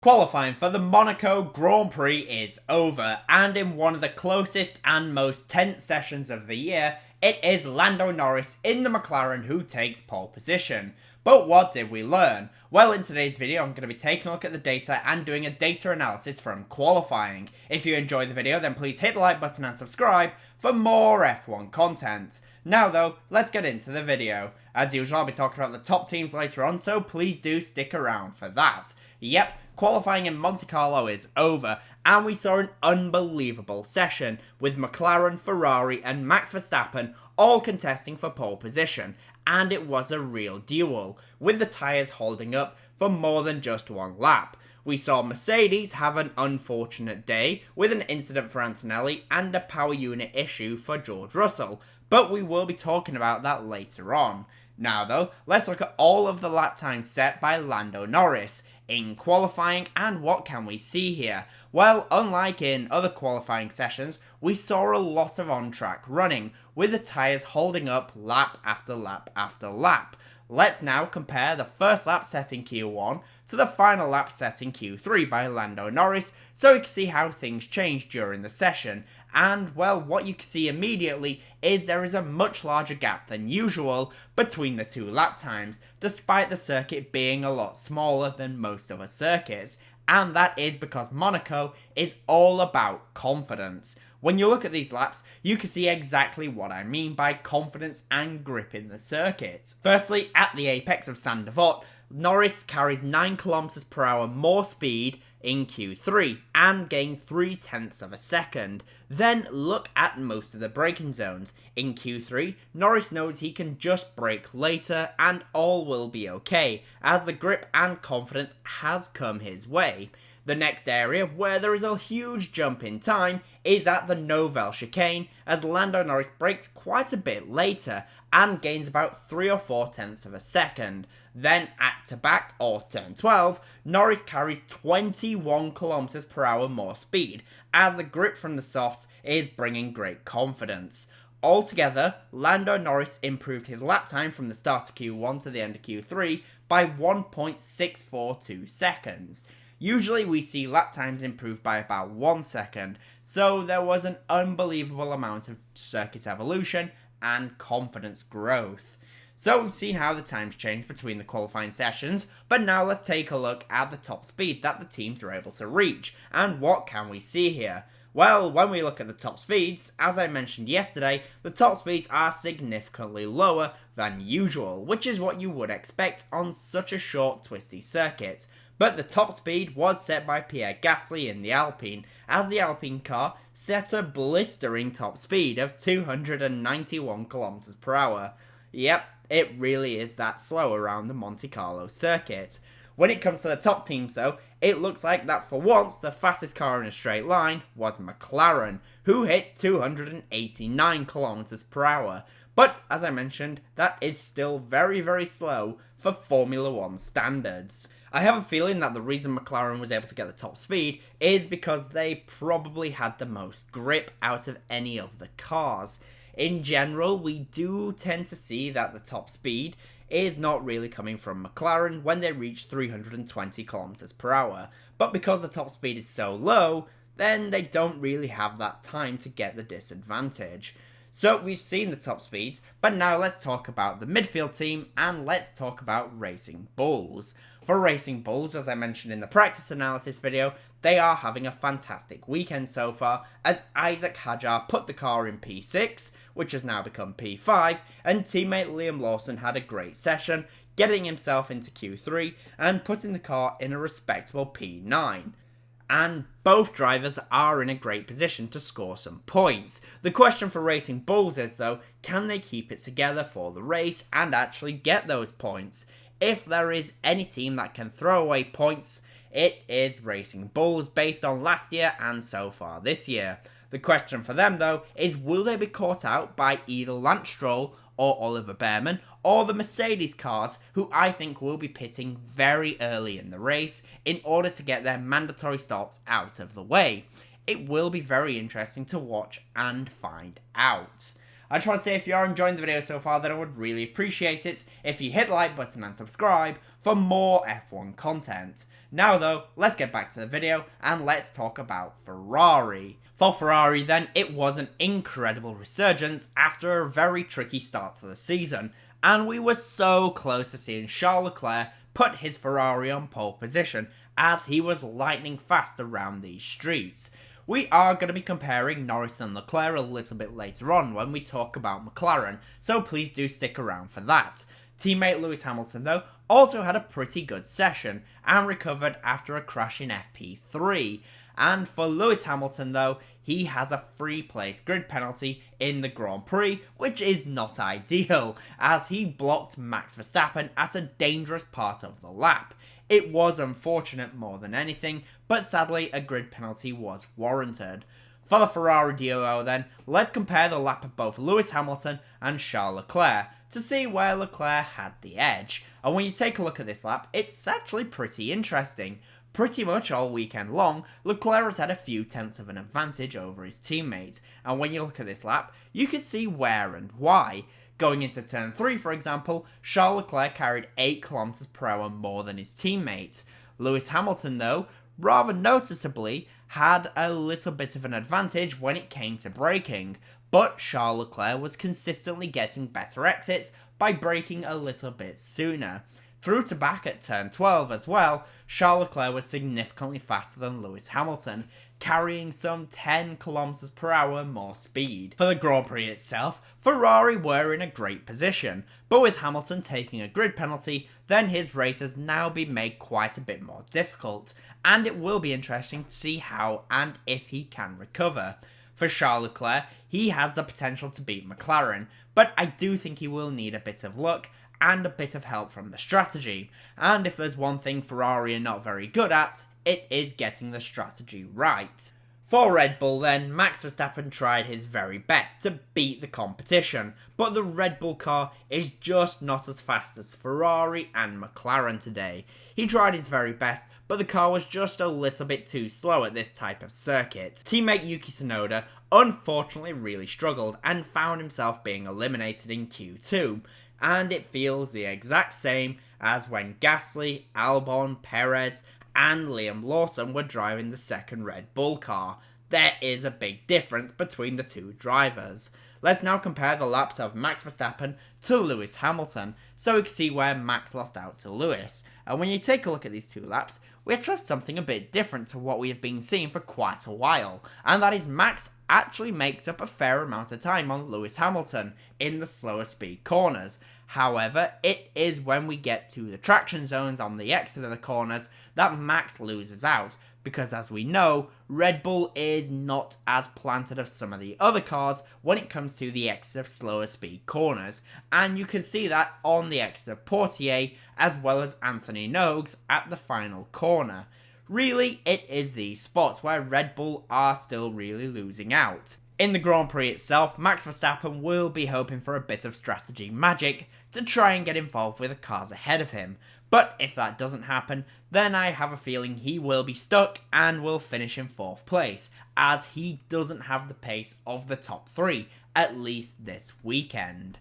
Qualifying for the Monaco Grand Prix is over, and in one of the closest and most tense sessions of the year, it is Lando Norris in the McLaren who takes pole position. But what did we learn? Well, in today's video, I'm going to be taking a look at the data and doing a data analysis from qualifying. If you enjoyed the video, then please hit the like button and subscribe for more F1 content. Now though, let's get into the video. As usual, I'll be talking about the top teams later on, so please do stick around for that. Yep, qualifying in Monte Carlo is over, and we saw an unbelievable session with McLaren, Ferrari and Max Verstappen all contesting for pole position, and it was a real duel, with the tyres holding up for more than just one lap. We saw Mercedes have an unfortunate day with an incident for Antonelli and a power unit issue for George Russell, but we will be talking about that later on. Now though, let's look at all of the lap times set by Lando Norris in qualifying, and what can we see here? Well, unlike in other qualifying sessions, we saw a lot of on-track running, with the tyres holding up lap after lap after lap. Let's now compare the first lap set in Q1 to the final lap set in Q3 by Lando Norris, so we can see how things changed during the session. And, well, what you can see immediately is there is a much larger gap than usual between the two lap times, despite the circuit being a lot smaller than most other circuits. And that is because Monaco is all about confidence. When you look at these laps, you can see exactly what I mean by confidence and grip in the circuit. Firstly, at the apex of Saint Devote, Norris carries 9 km/h more speed in Q3 and gains 0.3 of a second. Then look at most of the braking zones. In Q3, Norris knows he can just brake later and all will be okay, as the grip and confidence has come his way. The next area where there is a huge jump in time is at the Nouvelle chicane, as Lando Norris brakes quite a bit later and gains about 3 or 4 of a second. Then at to back, or turn 12, Norris carries 21 km/h more speed, as the grip from the softs is bringing great confidence. Altogether, Lando Norris improved his lap time from the start of Q1 to the end of Q3 by 1.642 seconds. Usually we see lap times improve by about 1 second, so there was an unbelievable amount of circuit evolution and confidence growth. So we've seen how the times changed between the qualifying sessions, but now let's take a look at the top speed that the teams are able to reach, and what can we see here? Well, when we look at the top speeds, as I mentioned yesterday, the top speeds are significantly lower than usual, which is what you would expect on such a short twisty circuit. But the top speed was set by Pierre Gasly in the Alpine, as the Alpine car set a blistering top speed of 291 km/h. Yep, it really is that slow around the Monte Carlo circuit. When it comes to the top teams though, it looks like that for once the fastest car in a straight line was McLaren, who hit 289 km/h. But as I mentioned, that is still very slow for Formula 1 standards. I have a feeling that the reason McLaren was able to get the top speed is because they probably had the most grip out of any of the cars. In general, we do tend to see that the top speed is not really coming from McLaren when they reach 320 km/h, but because the top speed is so low, then they don't really have that time to get the disadvantage. So we've seen the top speeds, but now let's talk about the midfield team and let's talk about Racing Bulls. For Racing Bulls, as I mentioned in the practice analysis video, they are having a fantastic weekend so far, as Isack Hadjar put the car in P6, which has now become P5, and teammate Liam Lawson had a great session, getting himself into Q3 and putting the car in a respectable P9. And both drivers are in a great position to score some points. The question for Racing Bulls is though, can they keep it together for the race and actually get those points? If there is any team that can throw away points, it is Racing Bulls based on last year and so far this year. The question for them though is, will they be caught out by either Lance Stroll or Oliver Bearman, or the Mercedes cars, who I think will be pitting very early in the race in order to get their mandatory stops out of the way. It will be very interesting to watch and find out. I just want to say if you are enjoying the video so far, then I would really appreciate it if you hit the like button and subscribe for more F1 content. Now though, let's get back to the video and let's talk about Ferrari. For Ferrari then, it was an incredible resurgence after a very tricky start to the season, and we were so close to seeing Charles Leclerc put his Ferrari on pole position as he was lightning fast around these streets. We are going to be comparing Norris and Leclerc a little bit later on when we talk about McLaren, so please do stick around for that. Teammate Lewis Hamilton though also had a pretty good session and recovered after a crash in FP3. And for Lewis Hamilton though, he has a 3-place grid penalty in the Grand Prix, which is not ideal, as he blocked Max Verstappen at a dangerous part of the lap. It was unfortunate more than anything, but sadly a grid penalty was warranted. For the Ferrari duo then, let's compare the lap of both Lewis Hamilton and Charles Leclerc to see where Leclerc had the edge. And when you take a look at this lap, it's actually pretty interesting. Pretty much all weekend long, Leclerc has had a few tenths of an advantage over his teammate, and when you look at this lap, you can see where and why. Going into turn 3 for example, Charles Leclerc carried 8 km/h more than his teammate. Lewis Hamilton though, rather noticeably, had a little bit of an advantage when it came to braking, but Charles Leclerc was consistently getting better exits by braking a little bit sooner. Through to back at turn 12 as well, Charles Leclerc was significantly faster than Lewis Hamilton, carrying some 10 km/h more speed. For the Grand Prix itself, Ferrari were in a great position, but with Hamilton taking a grid penalty, then his race has now been made quite a bit more difficult, and it will be interesting to see how and if he can recover. For Charles Leclerc, he has the potential to beat McLaren, but I do think he will need a bit of luck and a bit of help from the strategy, and if there's one thing Ferrari are not very good at, it is getting the strategy right. For Red Bull then, Max Verstappen tried his very best to beat the competition, but the Red Bull car is just not as fast as Ferrari and McLaren today. He tried his very best, but the car was just a little bit too slow at this type of circuit. Teammate Yuki Tsunoda unfortunately really struggled and found himself being eliminated in Q2. And it feels the exact same as when Gasly, Albon, Perez, and Liam Lawson were driving the second Red Bull car. There is a big difference between the two drivers. Let's now compare the laps of Max Verstappen to Lewis Hamilton, so we can see where Max lost out to Lewis. And when you take a look at these two laps, we actually have something a bit different to what we have been seeing for quite a while, and that is Max actually makes up a fair amount of time on Lewis Hamilton in the slower speed corners. However, it is when we get to the traction zones on the exit of the corners that Max loses out, because as we know, Red Bull is not as planted as some of the other cars when it comes to the exit of slower speed corners, and you can see that on the exit of Portier as well as Anthony Nogues at the final corner. Really, it is these spots where Red Bull are still really losing out. In the Grand Prix itself, Max Verstappen will be hoping for a bit of strategy magic to try and get involved with the cars ahead of him, but if that doesn't happen, then I have a feeling he will be stuck and will finish in 4th place, as he doesn't have the pace of the top 3, at least this weekend.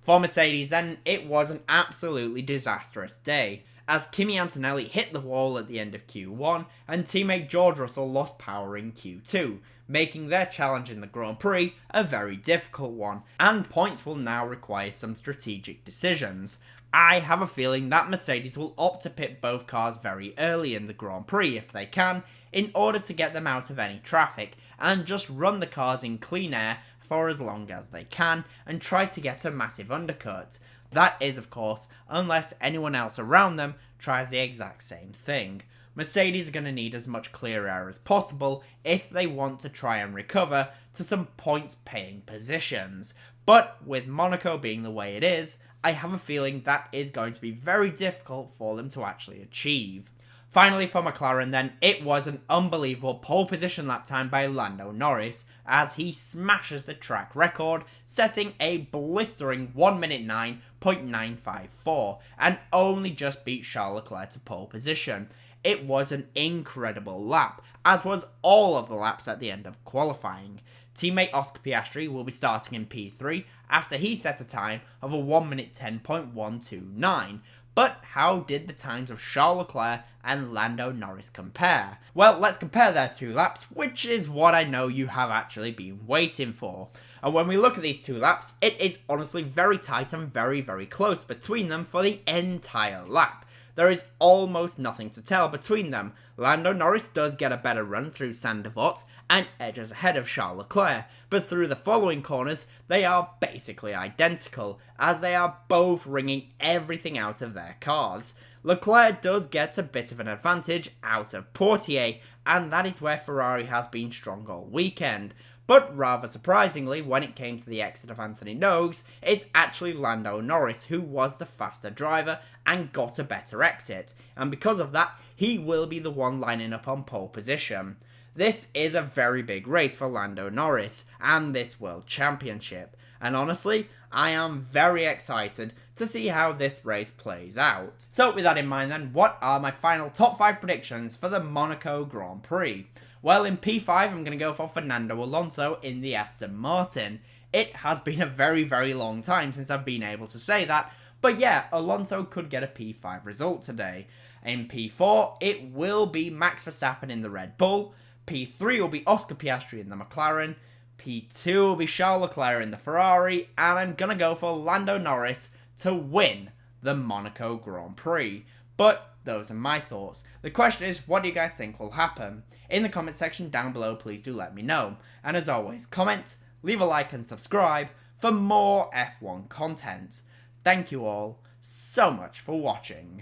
For Mercedes then, it was an absolutely disastrous day, as Kimi Antonelli hit the wall at the end of Q1 and teammate George Russell lost power in Q2, making their challenge in the Grand Prix a very difficult one, and points will now require some strategic decisions. I have a feeling that Mercedes will opt to pit both cars very early in the Grand Prix if they can, in order to get them out of any traffic, and just run the cars in clean air for as long as they can, and try to get a massive undercut. That is, of course, unless anyone else around them tries the exact same thing. Mercedes are going to need as much clear air as possible if they want to try and recover to some points-paying positions. But with Monaco being the way it is, I have a feeling that is going to be very difficult for them to actually achieve. Finally for McLaren then, it was an unbelievable pole position lap time by Lando Norris as he smashes the track record, setting a blistering 1:09 .954 and only just beat Charles Leclerc to pole position. It was an incredible lap, as was all of the laps at the end of qualifying. Teammate Oscar Piastri will be starting in P3 after he set a time of a 1 minute 10.129. But how did the times of Charles Leclerc and Lando Norris compare? Well, let's compare their 2 laps, which is what I know you have actually been waiting for. And when we look at these 2 laps, it is honestly very tight and very, very close between them for the entire lap. There is almost nothing to tell between them. Lando Norris does get a better run through Sandevot and edges ahead of Charles Leclerc, but through the following corners, they are basically identical, as they are both wringing everything out of their cars. Leclerc does get a bit of an advantage out of Portier, and that is where Ferrari has been strong all weekend. But rather surprisingly, when it came to the exit of Anthony Nogues, it's actually Lando Norris who was the faster driver and got a better exit, and because of that, he will be the one lining up on pole position. This is a very big race for Lando Norris and this World Championship, and honestly, I am very excited to see how this race plays out. So with that in mind then, what are my final top 5 predictions for the Monaco Grand Prix? Well, in P5, I'm going to go for Fernando Alonso in the Aston Martin. It has been a very, very long time since I've been able to say that, but yeah, Alonso could get a P5 result today. In P4, it will be Max Verstappen in the Red Bull. P3 will be Oscar Piastri in the McLaren. P2 will be Charles Leclerc in the Ferrari, and I'm going to go for Lando Norris to win the Monaco Grand Prix. But those are my thoughts. The question is, what do you guys think will happen? In the comment section down below, please do let me know. And as always, comment, leave a like and subscribe for more F1 content. Thank you all so much for watching.